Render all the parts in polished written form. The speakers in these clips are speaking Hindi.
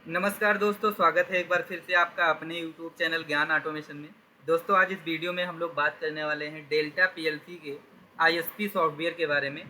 नमस्कार दोस्तों, स्वागत है एक बार फिर से आपका अपने यूट्यूब चैनल ज्ञान ऑटोमेशन में। दोस्तों, आज इस वीडियो में हम लोग बात करने वाले हैं डेल्टा पीएलसी के आईएसपी सॉफ्टवेयर के बारे में।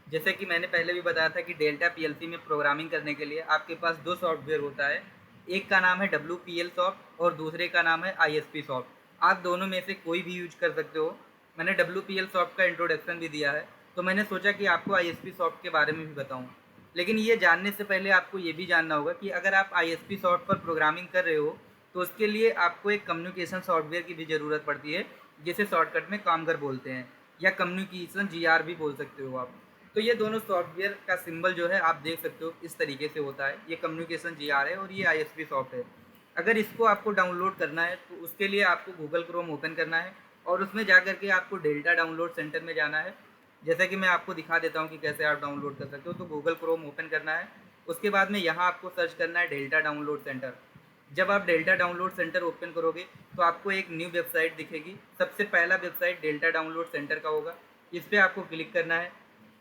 जैसे कि मैंने पहले भी बताया था कि डेल्टा पीएलसी में प्रोग्रामिंग करने के लिए आपके पास दो सॉफ्टवेयर होता है। एक का नाम है WPL सॉफ्ट और दूसरे का नाम है ISP सॉफ्ट। आप दोनों में से कोई भी यूज कर सकते हो। मैंने WPL सॉफ्ट का इंट्रोडक्शन भी दिया है, तो मैंने सोचा कि आपको ISP सॉफ्ट के बारे में भी बताऊँ। लेकिन ये जानने से पहले आपको ये भी जानना होगा कि अगर आप ISP सॉफ्ट पर प्रोग्रामिंग कर रहे हो तो उसके लिए आपको एक कम्युनिकेशन सॉफ्टवेयर की भी ज़रूरत पड़ती है, जिसे शॉर्टकट में कामगर बोलते हैं या कम्युनिकेशन GR भी बोल सकते हो आप। तो ये दोनों सॉफ्टवेयर का सिंबल जो है आप देख सकते हो इस तरीके से होता है। ये कम्युनिकेशन GR है और ये ISP सॉफ्ट है। अगर इसको आपको डाउनलोड करना है तो उसके लिए आपको गूगल क्रोम ओपन करना है और उसमें जा के आपको डेल्टा डाउनलोड सेंटर में जाना है। जैसा कि मैं आपको दिखा देता हूँ कि कैसे आप डाउनलोड कर सकते हो। तो गूगल क्रोम ओपन करना है, उसके बाद में यहाँ आपको सर्च करना है डेल्टा डाउनलोड सेंटर। जब आप डेल्टा डाउनलोड सेंटर ओपन करोगे तो आपको एक न्यू वेबसाइट दिखेगी। सबसे पहला वेबसाइट डेल्टा डाउनलोड सेंटर का होगा, इस पर आपको क्लिक करना है।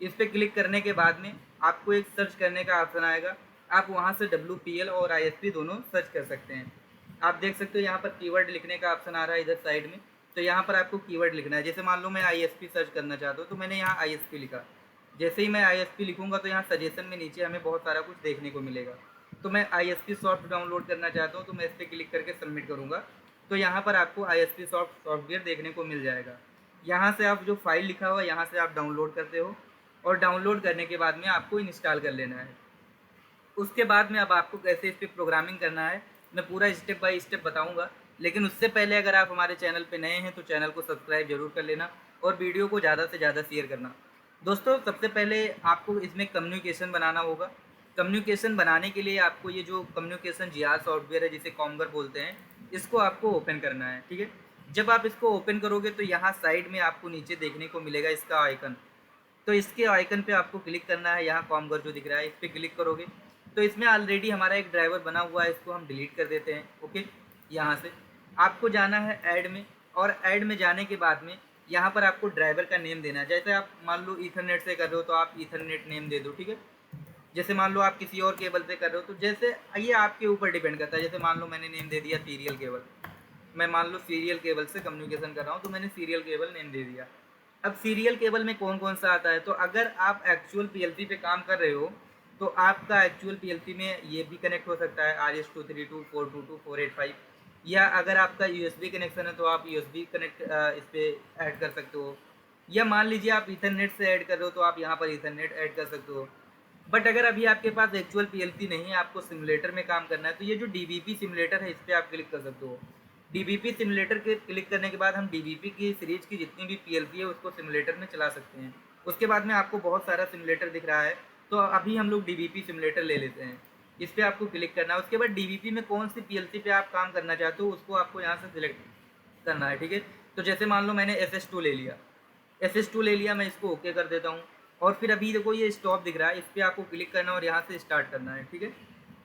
इस पर क्लिक करने के बाद में आपको एक सर्च करने का ऑप्शन आएगा। आप वहाँ से WPL और ISP दोनों सर्च कर सकते हैं। आप देख सकते हो यहाँ पर कीवर्ड लिखने का ऑप्शन आ रहा है इधर साइड में। तो यहाँ पर आपको कीवर्ड लिखना है। जैसे मान लो मैं ISP सर्च करना चाहता हूँ तो मैंने यहाँ ISP लिखा। जैसे ही मैं ISP लिखूंगा तो यहाँ सजेशन में नीचे हमें बहुत सारा कुछ देखने को मिलेगा। तो मैं ISP सॉफ्ट डाउनलोड करना चाहता हूँ तो मैं इस पर क्लिक करके सबमिट करूँगा। तो यहाँ पर आपको ISP सॉफ्ट सॉफ्टवेयर देखने को मिल जाएगा। यहाँ से आप जो फाइल लिखा हुआ है यहाँ से आप डाउनलोड करते हो और डाउनलोड करने के बाद में आपको इंस्टॉल कर लेना है। उसके बाद में अब आपको कैसे इस पर प्रोग्रामिंग करना है मैं पूरा स्टेप बाय स्टेप बताऊंगा। लेकिन उससे पहले अगर आप हमारे चैनल पे नए हैं तो चैनल को सब्सक्राइब जरूर कर लेना और वीडियो को ज़्यादा से ज़्यादा शेयर करना। दोस्तों, सबसे पहले आपको इसमें कम्युनिकेशन बनाना होगा। कम्युनिकेशन बनाने के लिए आपको ये जो कम्युनिकेशन GR सॉफ्टवेयर है जिसे कॉमगर बोलते हैं, इसको आपको ओपन करना है। ठीक है, जब आप इसको ओपन करोगे तो यहाँ साइड में आपको नीचे देखने को मिलेगा इसका आइकन। तो इसके आइकन पे आपको क्लिक करना है। यहाँ कॉमगर जो दिख रहा है इस पर क्लिक करोगे तो इसमें ऑलरेडी हमारा एक ड्राइवर बना हुआ है, इसको हम डिलीट कर देते हैं। ओके, यहाँ से आपको जाना है ऐड में और ऐड में जाने के बाद में यहाँ पर आपको ड्राइवर का नेम देना है। जैसे आप मान लो ईथरनेट से कर रहे हो तो आप ईथरनेट नेम दे दो। ठीक है, जैसे मान लो आप किसी और केबल से कर रहे हो तो जैसे ये आपके ऊपर डिपेंड करता है। जैसे मान लो मैंने नेम दे दिया सीरियल केबल। मैं मान लो सीरियल केबल से कम्युनिकेशन कर रहा हूँ तो मैंने सीरियल केबल नेम दे दिया। अब सीरियल केबल में कौन कौन सा आता है, तो अगर आप एक्चुअल पीएलसी पे काम कर रहे हो तो आपका एक्चुअल पीएलसी में ये भी कनेक्ट हो सकता है RS-232 422 485। या अगर आपका USB कनेक्शन है तो आप USB कनेक्ट इस पर ऐड कर सकते हो। या मान लीजिए आप ईथरनेट से ऐड कर रहे हो तो आप यहाँ पर ईथरनेट ऐड कर सकते हो। बट अगर अभी आपके पास एक्चुअल पीएलसी नहीं है, आपको सिमुलेटर में काम करना है, तो ये जो DBP सिमुलेटर है इस पर आप क्लिक कर सकते हो। DBP सिमुलेटर के क्लिक करने के बाद हम DBP की सीरीज की जितनी भी पीएलसी है उसको सिमुलेटर में चला सकते हैं। उसके बाद में आपको बहुत सारा सिमुलेटर दिख रहा है, तो अभी हम लोग DBP सिमुलेटर ले लेते हैं। इस पर आपको क्लिक करना है। उसके बाद DBP में कौन सी पीएलसी पे आप काम करना चाहते हो उसको आपको यहाँ से सिलेक्ट करना है। ठीक है, तो जैसे मान लो मैंने SS2 ले लिया। SS2 ले लिया, मैं इसको ओके कर देता हूँ। और फिर अभी देखो ये स्टॉप दिख रहा है, इस पर आपको क्लिक करना है और यहाँ से स्टार्ट करना है। ठीक है,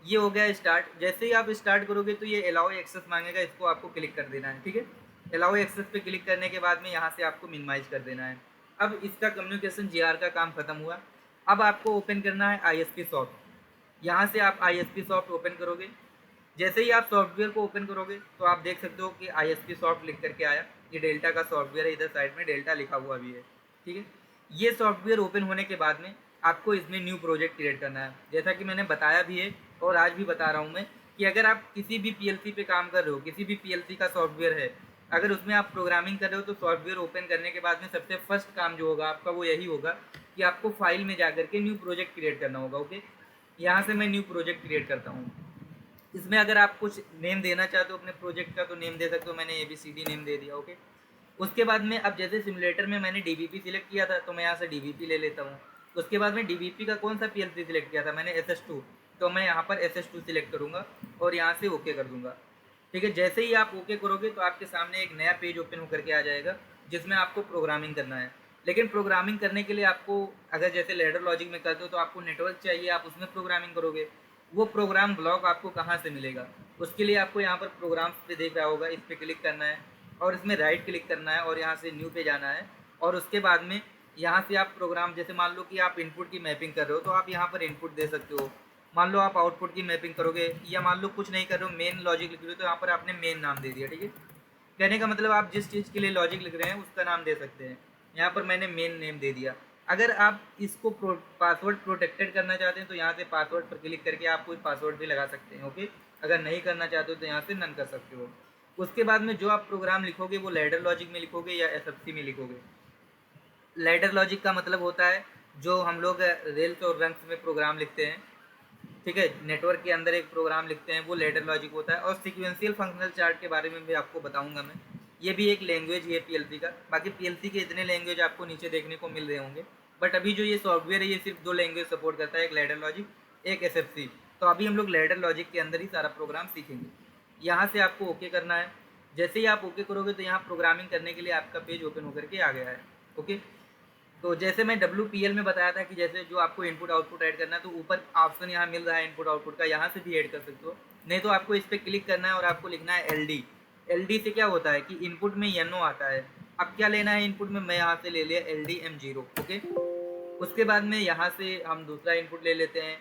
ये हो गया स्टार्ट। जैसे ही आप स्टार्ट करोगे तो ये अलाउ एक्सेस मांगेगा, इसको आपको क्लिक कर देना है। ठीक है, अलाउ एक्सेस पे क्लिक करने के बाद में यहाँ से आपको मिनिमाइज कर देना है। अब इसका कम्युनिकेशन GR का काम खत्म हुआ। अब आपको ओपन करना है ISP सॉफ्ट। यहाँ से आप ISP सॉफ्ट ओपन करोगे। जैसे ही आप सॉफ्टवेयर को ओपन करोगे तो आप देख सकते हो कि ISP सॉफ्ट लिख करके आया। ये डेल्टा का सॉफ्टवेयर है, इधर साइड में डेल्टा लिखा हुआ भी है। ठीक है, ये सॉफ्टवेयर ओपन होने के बाद में आपको इसमें न्यू प्रोजेक्ट क्रिएट करना है। जैसा कि मैंने बताया भी है और आज भी बता रहा हूँ मैं कि अगर आप किसी भी पीएलसी पे काम कर रहे हो, किसी भी पीएलसी का सॉफ्टवेयर है, अगर उसमें आप प्रोग्रामिंग कर रहे हो तो सॉफ्टवेयर ओपन करने के बाद में सबसे फर्स्ट काम जो होगा आपका वो यही होगा कि आपको फाइल में जा करके न्यू प्रोजेक्ट क्रिएट करना होगा। ओके, यहाँ से मैं न्यू प्रोजेक्ट क्रिएट करता हूँ। इसमें अगर आप कुछ नेम देना चाहते हो अपने प्रोजेक्ट का तो नेम दे सकते हो। मैंने ABCD नेम दे दिया। ओके, उसके बाद में अब जैसे सिमुलेटर में मैंने DBP सिलेक्ट किया था तो मैं यहाँ से DBP ले लेता हूँ। उसके बाद में DBP का कौन सा PLC सिलेक्ट किया था मैंने, SS2, तो मैं यहाँ पर SS2 सिलेक्ट करूँगा और यहाँ से ओके कर दूँगा। ठीक है, जैसे ही आप ओके करोगे तो आपके सामने एक नया पेज ओपन होकर के आ जाएगा जिसमें आपको प्रोग्रामिंग करना है। लेकिन प्रोग्रामिंग करने के लिए आपको, अगर जैसे लैडर लॉजिक में करते हो तो आपको नेटवर्क चाहिए, आप उसमें प्रोग्रामिंग करोगे। वो प्रोग्राम ब्लॉक आपको कहाँ से मिलेगा, उसके लिए आपको यहाँ पर प्रोग्राम्स पे देख रहा होगा, इस पर क्लिक करना है और इसमें राइट क्लिक करना है और यहाँ से न्यू पे जाना है। और उसके बाद में यहाँ से आप प्रोग्राम, जैसे मान लो कि आप इनपुट की मैपिंग कर रहे हो तो आप यहाँ पर इनपुट दे सकते हो। मान लो आप आउटपुट की मैपिंग करोगे, या मान लो कुछ नहीं कर रहे हो, मेन लॉजिक लिख रहे हो, तो यहाँ पर आपने मेन नाम दे दिया। ठीक है, कहने का मतलब आप जिस चीज़ के लिए लॉजिक लिख रहे हैं उसका नाम दे सकते हैं। यहाँ पर मैंने मेन नेम दे दिया। अगर आप इसको पासवर्ड प्रोटेक्टेड करना चाहते हैं तो यहाँ से पासवर्ड पर क्लिक करके आप कोई पासवर्ड भी लगा सकते हैं। ओके, अगर नहीं करना चाहते हो तो यहाँ से नन कर सकते हो। उसके बाद में जो आप प्रोग्राम लिखोगे वो लैडर लॉजिक में लिखोगे या एसएफसी में लिखोगे। लैडर लॉजिक का मतलब होता है जो हम लोग रेल्स और रंग्स में प्रोग्राम लिखते हैं, ठीक है, नेटवर्क के अंदर एक प्रोग्राम लिखते हैं, वो लैडर लॉजिक होता है। और सीक्वेंशियल फंक्शनल चार्ट के बारे में भी आपको बताऊंगा मैं, ये भी एक लैंग्वेज है पीएलसी का। बाकी पीएलसी के इतने लैंग्वेज आपको नीचे देखने को मिल रहे होंगे, बट अभी जो ये सॉफ्टवेयर है ये सिर्फ 2 लैंग्वेज सपोर्ट करता है, एक लैडर लॉजिक, एक एसएफसी। तो अभी हम लोग लैडर लॉजिक के अंदर ही सारा प्रोग्राम सीखेंगे। यहाँ से आपको ओके करना है। जैसे ही आप ओके करोगे तो यहाँ प्रोग्रामिंग करने के लिए आपका पेज ओपन होकर के आ गया है। ओके, तो जैसे मैं WPL में बताया था कि जैसे जो आपको इनपुट आउटपुट ऐड करना है, तो ऊपर ऑप्शन यहाँ मिल रहा है इनपुट आउटपुट का, यहाँ से भी ऐड कर सकते हो। नहीं तो आपको इस पर क्लिक करना है और आपको लिखना है LD। LD से क्या होता है कि इनपुट में NO आता है। अब क्या लेना है इनपुट में, मैं यहाँ से ले लिया LD M0। ओके, उसके बाद में यहाँ से हम दूसरा इनपुट ले लेते हैं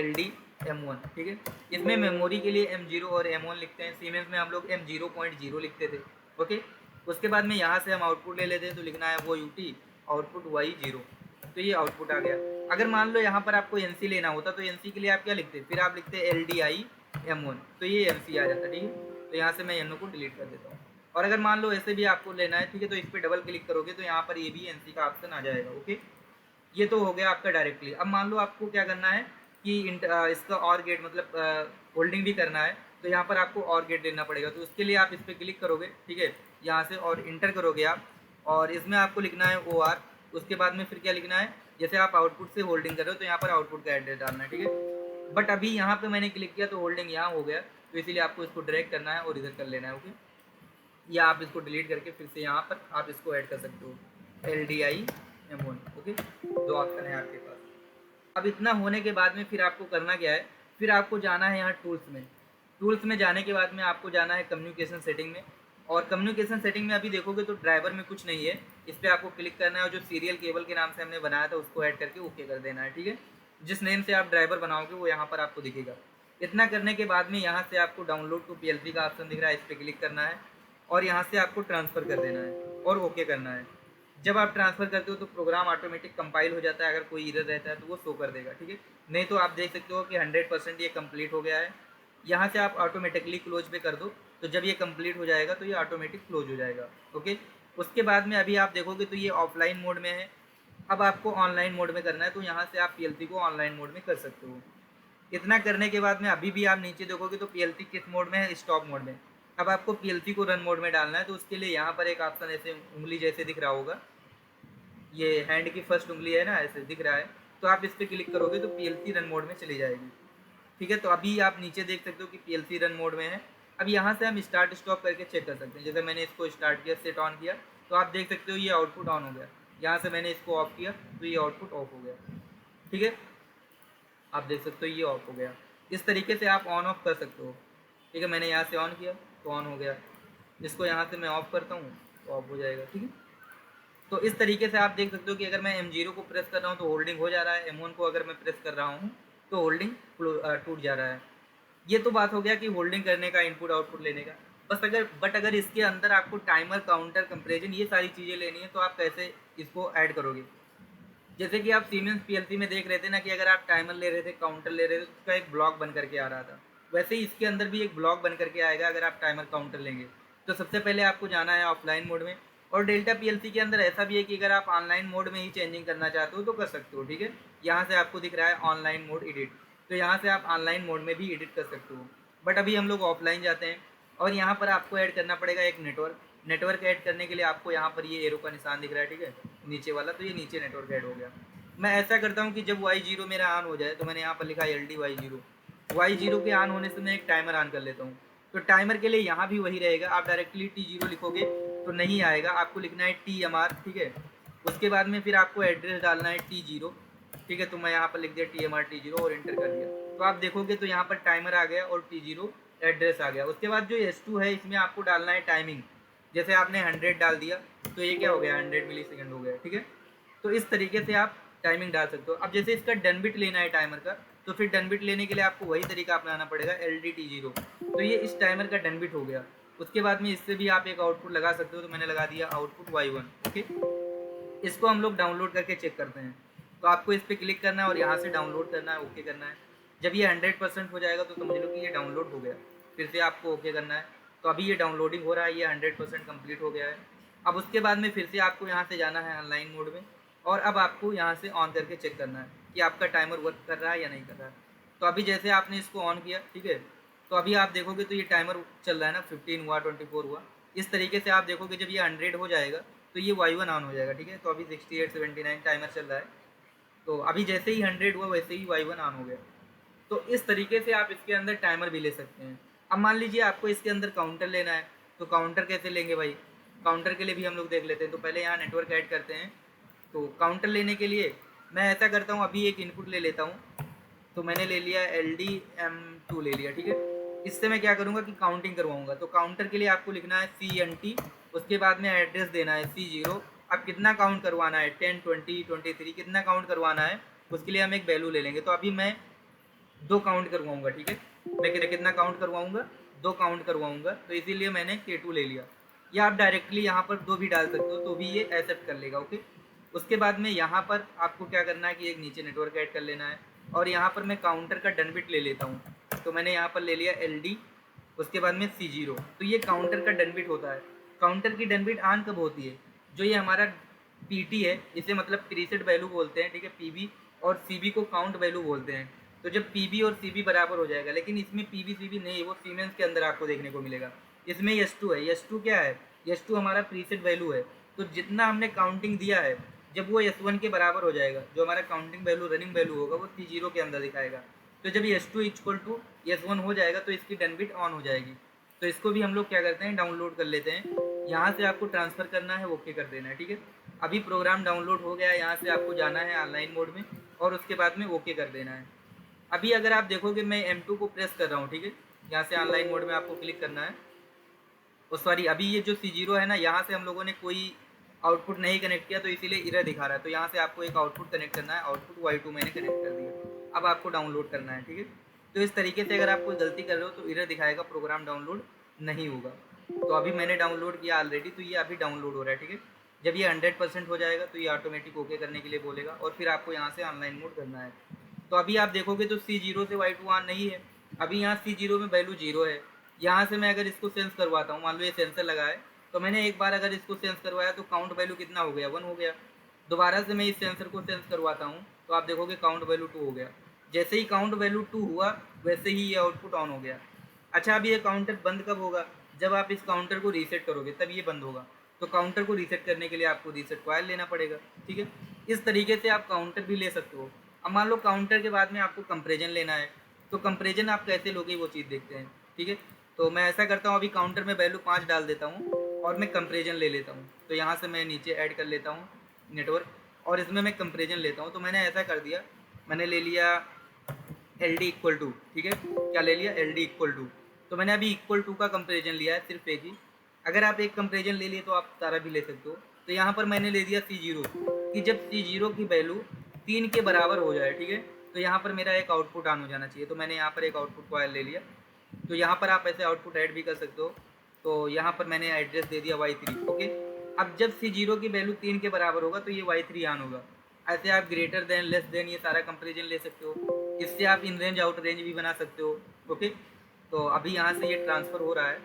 LD M1। ठीक है, इसमें मेमोरी के लिए M0 और M1 लिखते हैं। सीमेंस में हम लोग M0.0 लिखते थे। ओके, उसके बाद में यहाँ से हम आउटपुट ले लेते हैं, तो लिखना है वो UT आउटपुट Y0। तो ये आउटपुट आ गया। अगर मान लो यहाँ पर आपको NC लेना होता तो NC के लिए आप क्या लिखते, फिर आप लिखते LDI M1, तो ये NC आ जाता। ठीक है, तो यहाँ से मैं NO को डिलीट कर देता हूँ। और अगर मान लो ऐसे भी आपको लेना है, ठीक है, तो इस पर डबल क्लिक करोगे तो यहाँ पर ये भी NC का ऑप्शन आ जाएगा। ओके, ये तो हो गया आपका डायरेक्टली। अब मान लो आपको क्या करना है कि इसका और गेट मतलब होल्डिंग भी करना है, तो यहाँ पर आपको और गेट देना पड़ेगा। तो उसके लिए आप इस पर क्लिक करोगे, ठीक है, यहाँ से और इंटर करोगे आप, और इसमें आपको लिखना है OR। उसके बाद में फिर क्या लिखना है, जैसे आप आउटपुट से होल्डिंग कर रहे हो तो यहाँ पर आउटपुट का एड्रेस डालना है। ठीक है, बट अभी यहाँ पे मैंने क्लिक किया तो होल्डिंग यहाँ हो गया, तो इसीलिए आपको इसको ड्रैग करना है और इधर कर लेना है। ओके, या आप इसको डिलीट करके फिर से यहाँ पर आप इसको ऐड कर सकते हो LDI M1। ओके, 2 ऑप्शन है आपके पास। अब इतना होने के बाद में फिर आपको करना क्या है, फिर आपको जाना है यहाँ टूल्स में। टूल्स में जाने के बाद में आपको जाना है कम्युनिकेशन सेटिंग में। और कम्युनिकेशन सेटिंग में अभी देखोगे तो ड्राइवर में कुछ नहीं है, इस पर आपको क्लिक करना है और जो सीरियल केबल के नाम से हमने बनाया था उसको ऐड करके ओके कर देना है। ठीक है, जिस नेम से आप ड्राइवर बनाओगे वो यहाँ पर आपको दिखेगा। इतना करने के बाद में यहाँ से आपको डाउनलोड टू PLC का ऑप्शन दिख रहा है, इस पर क्लिक करना है और यहाँ से आपको ट्रांसफ़र कर देना है और ओके करना है। जब आप ट्रांसफ़र करते हो तो प्रोग्राम ऑटोमेटिक कंपाइल हो जाता है। अगर कोई इरर रहता है तो वो शो कर देगा। ठीक है, नहीं तो आप देख सकते हो कि 100% ये कंप्लीट हो गया है। यहाँ से आप ऑटोमेटिकली क्लोज पे कर दो, तो जब ये कंप्लीट हो जाएगा तो ये ऑटोमेटिक क्लोज हो जाएगा। ओके, उसके बाद में अभी आप देखोगे तो ये ऑफलाइन मोड में है। अब आपको ऑनलाइन मोड में करना है, तो यहाँ से आप PLC को ऑनलाइन मोड में कर सकते हो। इतना करने के बाद में अभी भी आप नीचे देखोगे तो PLC किस मोड में है, स्टॉप मोड में। अब आपको PLC को रन मोड में डालना है, तो उसके लिए यहाँ पर एक ऑप्शन ऐसे उंगली जैसे दिख रहा होगा, ये हैंड की फर्स्ट उंगली है ना, ऐसे दिख रहा है, तो आप इस पर क्लिक करोगे तो PLC रन मोड में चली जाएगी। ठीक है, तो अभी आप नीचे देख सकते हो कि PLC रन मोड में है। अब यहाँ से हम स्टार्ट स्टॉप करके चेक कर सकते हैं। जैसे मैंने इसको स्टार्ट किया, सेट ऑन किया, तो आप देख सकते हो ये आउटपुट ऑन हो गया। यहाँ से मैंने इसको ऑफ किया तो ये आउटपुट ऑफ हो गया। ठीक है, आप देख सकते हो ये ऑफ हो गया। इस तरीके से आप ऑन ऑफ कर सकते हो। ठीक है, मैंने यहाँ से ऑन किया तो ऑन हो गया, इसको यहाँ से मैं ऑफ करता हूँ तो ऑफ हो जाएगा। ठीक है, तो इस तरीके से आप देख सकते हो कि अगर मैं M0 को प्रेस कर रहा हूँ तो होल्डिंग हो जा रहा है, M1 को अगर मैं प्रेस कर रहा हूँ तो होल्डिंग टूट जा रहा है। ये तो बात हो गया कि होल्डिंग करने का, इनपुट आउटपुट लेने का। अगर इसके अंदर आपको टाइमर, काउंटर, कंपैरिजन ये सारी चीज़ें लेनी है तो आप कैसे इसको ऐड करोगे। जैसे कि आप सीमेंस PLC में देख रहे थे ना कि अगर आप टाइमर ले रहे थे, काउंटर ले रहे थे, तो उसका एक ब्लॉक बन करके आ रहा था। वैसे ही इसके अंदर भी एक ब्लॉक बन करके आएगा अगर आप टाइमर, काउंटर लेंगे। तो सबसे पहले आपको जाना है ऑफलाइन मोड में। और डेल्टा PLC के अंदर ऐसा भी है कि अगर आप ऑनलाइन मोड में ही चेंजिंग करना चाहते हो तो कर सकते हो। ठीक है, यहाँ से आपको दिख रहा है ऑनलाइन मोड एडिट, तो यहाँ से आप ऑनलाइन मोड में भी एडिट कर सकते हो। बट अभी हम लोग ऑफलाइन जाते हैं और यहाँ पर आपको ऐड करना पड़ेगा एक नेटवर्क ऐड करने के लिए आपको यहाँ पर ये एरो का निशान दिख रहा है, ठीक है, नीचे वाला, तो ये नीचे नेटवर्क ऐड हो गया। मैं ऐसा करता हूँ कि जब Y0 मेरा ऑन हो जाए तो मैंने यहाँ पर लिखा है LD Y0 के ऑन होने से मैं एक टाइमर ऑन कर लेता हूँ। तो टाइमर के लिए यहाँ भी वही रहेगा, आप डायरेक्टली T0 लिखोगे तो नहीं आएगा, आपको लिखना है TMR। ठीक है, उसके बाद में फिर आपको एड्रेस डालना है T0। ठीक है, तो मैं यहाँ पर लिख दिया TMR T0 और इंटर कर दिया, तो आप देखोगे तो यहाँ पर टाइमर आ गया और T0 एड्रेस आ गया। उसके बाद जो S2 है इसमें आपको डालना है टाइमिंग। जैसे आपने 100 डाल दिया तो ये क्या हो गया, 100 मिली सेकेंड हो गया। ठीक है, तो इस तरीके से आप टाइमिंग डाल सकते हो। अब जैसे इसका डन बिट लेना है टाइमर का, तो फिर डन बिट लेने के लिए आपको वही तरीका अपनाना पड़ेगा, LDT0। तो ये इस टाइमर का डन बिट हो गया। उसके बाद में इससे भी आप एक आउटपुट लगा सकते हो, तो मैंने लगा दिया आउटपुट Y1। ओके, इसको हम लोग डाउनलोड करके चेक करते हैं। तो आपको इस पर क्लिक करना है और यहाँ से डाउनलोड करना है, ओके करना है। जब ये 100% हो जाएगा तो समझ लो कि ये डाउनलोड हो गया। फिर से आपको ओके करना है। तो अभी ये डाउनलोडिंग हो रहा है, ये 100% कंप्लीट हो गया है। अब उसके बाद में फिर से आपको यहाँ से जाना है ऑनलाइन मोड में, और अब आपको यहाँ से ऑन करके चेक करना है कि आपका टाइमर वर्क कर रहा है या नहीं कर रहा है। तो अभी जैसे आपने इसको ऑन किया, ठीक है, तो अभी आप देखोगे तो ये टाइमर चल रहा है ना, 15 हुआ, 24 हुआ। इस तरीके से आप देखोगे जब ये 100 हो जाएगा तो ये Y1 ऑन हो जाएगा, ठीक है। तो अभी 68-79 टाइमर चल रहा है। तो अभी जैसे ही 100 हुआ वैसे ही Y1 ऑन हो गया। तो इस तरीके से आप इसके अंदर टाइमर भी ले सकते हैं। अब मान लीजिए आपको इसके अंदर काउंटर लेना है, तो काउंटर कैसे लेंगे भाई? काउंटर के लिए भी हम लोग देख लेते हैं। तो पहले यहाँ नेटवर्क ऐड करते हैं। तो काउंटर लेने के लिए मैं ऐसा करता हूँ, अभी एक इनपुट ले लेता हूँ। तो मैंने ले लिया LDM2 ले लिया, ठीक है। इससे मैं क्या करूँगा कि काउंटिंग करवाऊँगा। तो काउंटर के लिए आपको लिखना है CNT, उसके बाद में एड्रेस देना है C0। अब कितना काउंट करवाना है, 10, 20, 23, कितना काउंट करवाना है, उसके लिए हम एक वैल्यू ले लेंगे। तो अभी मैं 2 काउंट करवाऊँगा, ठीक है। मैं कितना काउंट करवाऊँगा, 2 काउंट करवाऊँगा। तो इसीलिए मैंने K2 ले लिया। या आप डायरेक्टली यहाँ पर 2 भी डाल सकते हो, तो भी ये एक्सेप्ट कर लेगा, ओके। उसके बाद में यहाँ पर आपको क्या करना है कि एक नीचे नेटवर्क ऐड कर लेना है, और यहाँ पर मैं काउंटर का डन बिट ले लेता हूँ। तो मैंने यहाँ पर ले लिया LD, उसके बाद में C0। तो ये काउंटर का डन बिट होता है। काउंटर की डन बिट ऑन कब होती है? जो ये हमारा PT है, इसे मतलब प्रीसेट वैल्यू बोलते हैं, ठीक है। PB और CB को काउंट वैल्यू बोलते हैं। तो जब PB और CB बराबर हो जाएगा, लेकिन इसमें PB CB नहीं, वो सीमेंस के अंदर आपको देखने को मिलेगा। इसमें S2 है। S2 क्या है? S2 हमारा प्रीसेट वैल्यू है। तो जितना हमने काउंटिंग दिया है, जब वो S1 के बराबर हो जाएगा, जो हमारा काउंटिंग वैल्यू रनिंग वैल्यू होगा वो C0 के अंदर दिखाएगा। तो जब S2 इक्वल टू S1 हो जाएगा तो इसकी डन बिट ऑन हो जाएगी। तो इसको भी हम लोग क्या करते हैं, डाउनलोड कर लेते हैं। यहाँ से आपको ट्रांसफ़र करना है, ओके कर देना है, ठीक है। अभी प्रोग्राम डाउनलोड हो गया है। यहाँ से आपको जाना है ऑनलाइन मोड में और उसके बाद में ओके कर देना है। अभी अगर आप देखोगे मैं M2 को प्रेस कर रहा हूँ, ठीक है। यहाँ से ऑनलाइन मोड में आपको क्लिक करना है। और सॉरी, अभी ये जो C0 है ना, यहाँ से हम लोगों ने कोई आउटपुट नहीं कनेक्ट किया, तो इसीलिए इरर दिखा रहा है। तो यहाँ से आपको एक आउटपुट कनेक्ट करना है। आउटपुट Y2 मैंने कनेक्ट कर दिया। अब आपको डाउनलोड करना है, ठीक है। तो इस तरीके से अगर आप कोई गलती कर रहे हो तो इरर दिखाएगा, प्रोग्राम डाउनलोड नहीं होगा। तो अभी मैंने डाउनलोड किया ऑलरेडी, तो ये अभी डाउनलोड हो रहा है, ठीक है। जब ये 100% हो जाएगा तो ये ऑटोमेटिक ओके करने के लिए बोलेगा, और फिर आपको यहाँ से ऑनलाइन मोड करना है। तो अभी आप देखोगे तो C0 से Y2 ऑन नहीं है। अभी यहाँ C0 में वैल्यू 0 है। यहाँ से मैं अगर इसको सेंस करवाता हूँ, मान लो ये सेंसर लगा है, तो मैंने एक बार अगर इसको सेंस करवाया तो काउंट वैल्यू कितना हो गया, 1 हो गया। दोबारा से मैं इस सेंसर को सेंस करवाता हूँ तो आप देखोगे काउंट वैल्यू 2 हो गया। जैसे ही काउंट वैल्यू 2 हुआ वैसे ही ये आउटपुट ऑन हो गया। अच्छा, अब ये काउंटर बंद कब होगा? जब आप इस काउंटर को रीसेट करोगे तब ये बंद होगा। तो काउंटर को रीसेट करने के लिए आपको रीसेट कॉइल लेना पड़ेगा, ठीक है। इस तरीके से आप काउंटर भी ले सकते हो। अब मान लो काउंटर के बाद में आपको कंपेरिजन लेना है, तो कंपेरिजन आप कैसे लोगे वो चीज़ देखते हैं, ठीक है। तो मैं ऐसा करता हूँ, अभी काउंटर में वैल्यू 5 डाल देता हूँ और मैं कंपेरिजन ले लेता हूँ। तो यहाँ से मैं नीचे ऐड कर लेता हूँ नेटवर्क, और इसमें मैं कंपेरिजन लेता हूँ। तो मैंने ऐसा कर दिया, मैंने ले लिया LD इक्वल टू, ठीक है। क्या ले लिया? LD equal to. तो मैंने अभी इक्वल टू का कंपेरिजन लिया है, सिर्फ एक ही। अगर आप एक कंपेरिजन ले लिए तो आप सारा भी ले सकते हो। तो यहाँ पर मैंने ले दिया C0, कि जब C0 की वैल्यू 3 के बराबर हो जाए, ठीक है, तो यहाँ पर मेरा एक आउटपुट ऑन हो जाना चाहिए। तो मैंने यहाँ पर एक आउटपुट कॉइल ले लिया। तो यहाँ पर आप ऐसे आउटपुट ऐड भी कर सकते हो। तो यहाँ पर मैंने एड्रेस दे दिया Y3, ओके। अब जब C0 की वैल्यू 3 के बराबर होगा तो ये Y3 ऑन होगा। ऐसे आप ग्रेटर देन, लेस देन, ये सारा कंपेरिजन ले सकते हो। इससे आप इन रेंज आउट रेंज भी बना सकते हो, ओके। तो अभी यहाँ से ये ट्रांसफ़र हो रहा है,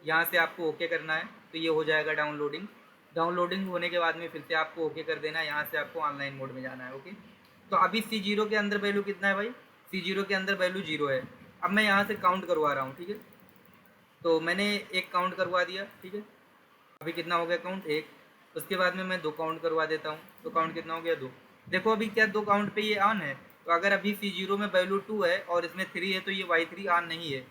यहाँ से आपको ओके करना है। तो ये हो जाएगा डाउनलोडिंग। डाउनलोडिंग होने के बाद में फिर से आपको ओके कर देना है। यहाँ से आपको ऑनलाइन मोड में जाना है, ओके। तो अभी C0 के अंदर वैल्यू कितना है भाई? C0 के अंदर वैल्यू 0 है। अब मैं यहाँ से काउंट करवा रहा हूँ, ठीक है। तो मैंने एक काउंट करवा दिया, ठीक है। अभी कितना हो गया काउंट? 1। उसके बाद में मैं 2 काउंट करवा देता हूँ। तो काउंट कितना हो गया? 2। देखो अभी क्या 2 काउंट पे ये ऑन है। तो अगर अभी C0 में वैल्यू 2 है और इसमें 3 है तो ये Y3 ऑन नहीं है।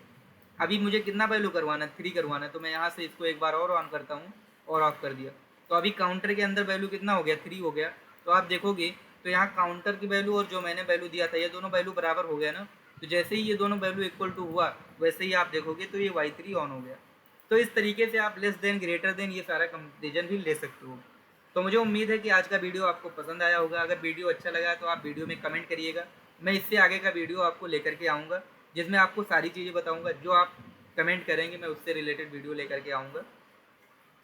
अभी मुझे कितना वैल्यू करवाना है? 3 करवाना है। तो मैं यहाँ से इसको एक बार और ऑन करता हूँ और ऑफ कर दिया। तो अभी काउंटर के अंदर वैल्यू कितना हो गया? 3 हो गया। तो आप देखोगे तो यहाँ काउंटर की वैल्यू और जो मैंने वैल्यू दिया था, ये दोनों वैल्यू बराबर हो गया ना। तो जैसे ही ये दोनों वैल्यू इक्वल टू हुआ वैसे ही आप देखोगे तो ये Y3 ऑन हो गया। तो इस तरीके से आप लेस देन, ग्रेटर देन, ये सारा कंपेरिजन भी ले सकते हो। तो मुझे उम्मीद है कि आज का वीडियो आपको पसंद आया होगा। अगर वीडियो अच्छा लगा तो आप वीडियो में कमेंट करिएगा मैं इससे आगे का वीडियो आपको लेकर के आऊँगा, जिसमें आपको सारी चीज़ें बताऊँगा। जो आप कमेंट करेंगे मैं उससे रिलेटेड वीडियो लेकर के आऊँगा।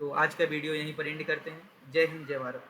तो आज का वीडियो यहीं पर एंड करते हैं। जय हिंद, जय भारत।